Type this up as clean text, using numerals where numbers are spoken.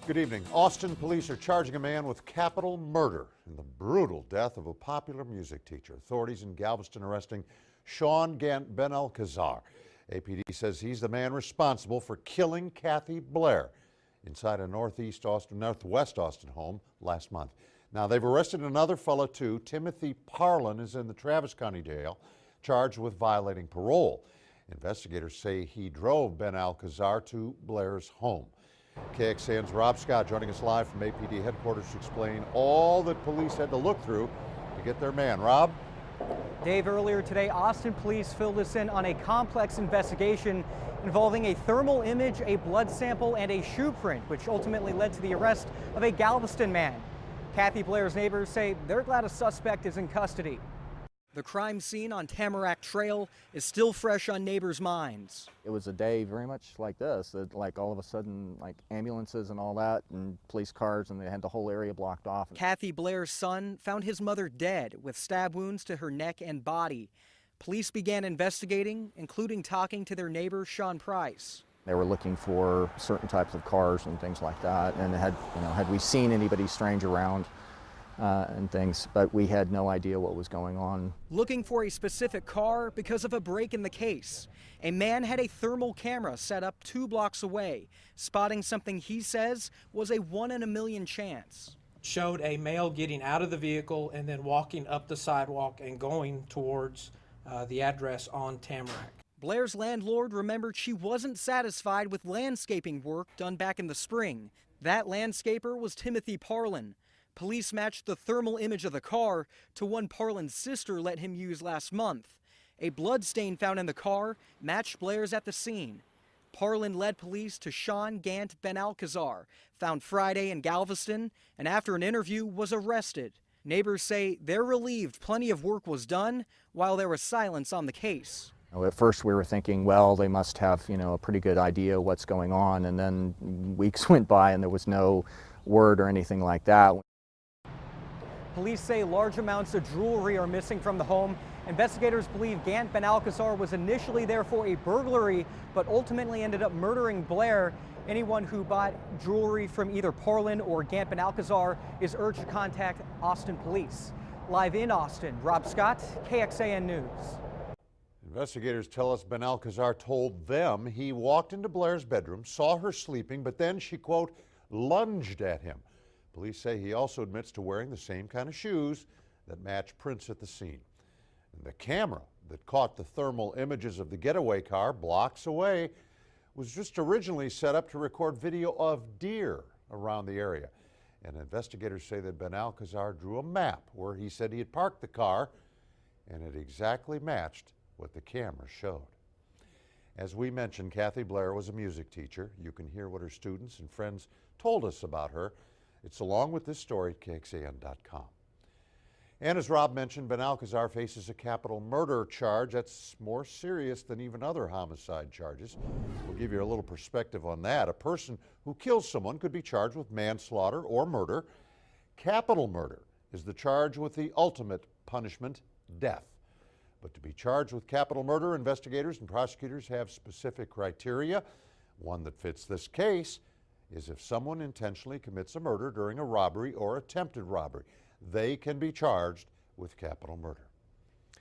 Good evening. Austin police are charging a man with capital murder in the brutal death of a popular music teacher. Authorities in Galveston arresting Shawn Gant-Benalcazar. APD says he's the man responsible for killing Kathy Blair inside a northwest Austin home last month. Now, they've arrested another fellow too. Timothy Parlin is in the Travis County Jail, charged with violating parole. Investigators say he drove Benalcazar to Blair's home. KXAN's Rob Scott joining us live from APD headquarters to explain all that police had to look through to get their man. Rob? Dave, earlier today, Austin police filled us in on a complex investigation involving a thermal image, a blood sample, and a shoe print, which ultimately led to the arrest of a Galveston man. Kathy Blair's neighbors say they're glad a suspect is in custody. The crime scene on Tamarack Trail is still fresh on neighbors' minds. It was a day very much like this, that like all of a sudden like ambulances and all that and police cars, and they had the whole area blocked off. Kathy Blair's son found his mother dead with stab wounds to her neck and body. Police began investigating, including talking to their neighbor, Shawn Price. They were looking for certain types of cars and things like that, and had we seen anybody strange around and things, but we had no idea what was going on. Looking for a specific car because of a break in the case. A man had a thermal camera set up 2 blocks away, spotting something he says was a 1 in a million chance. Showed a male getting out of the vehicle and then walking up the sidewalk and going towards the address on Tamarack. Blair's landlord remembered she wasn't satisfied with landscaping work done back in the spring. That landscaper was Timothy Parlin. Police matched the thermal image of the car to one Parlin's sister let him use last month. A blood stain found in the car matched Blair's at the scene. Parlin led police to Shawn Gant-Benalcazar, found Friday in Galveston, and after an interview was arrested. Neighbors say they're relieved plenty of work was done while there was silence on the case. At first we were thinking, well, they must have, a pretty good idea what's going on, and then weeks went by and there was no word or anything like that. Police say large amounts of jewelry are missing from the home. Investigators believe Gant-Benalcazar was initially there for a burglary, but ultimately ended up murdering Blair. Anyone who bought jewelry from either Parlin or Gant-Benalcazar is urged to contact Austin Police. Live in Austin, Rob Scott, KXAN News. Investigators tell us Benalcazar told them he walked into Blair's bedroom, saw her sleeping, but then she, quote, lunged at him. Police say he also admits to wearing the same kind of shoes that match prints at the scene. And the camera that caught the thermal images of the getaway car blocks away was just originally set up to record video of deer around the area. And investigators say that Benalcazar drew a map where he said he had parked the car, and it exactly matched what the camera showed. As we mentioned, Kathy Blair was a music teacher. You can hear what her students and friends told us about her. It's along with this story at KXAN.com. And as Rob mentioned, Benalcazar faces a capital murder charge that's more serious than even other homicide charges. We'll give you a little perspective on that. A person who kills someone could be charged with manslaughter or murder. Capital murder is the charge with the ultimate punishment, death. But to be charged with capital murder, investigators and prosecutors have specific criteria. One that fits this case is if someone intentionally commits a murder during a robbery or attempted robbery. They can be charged with capital murder.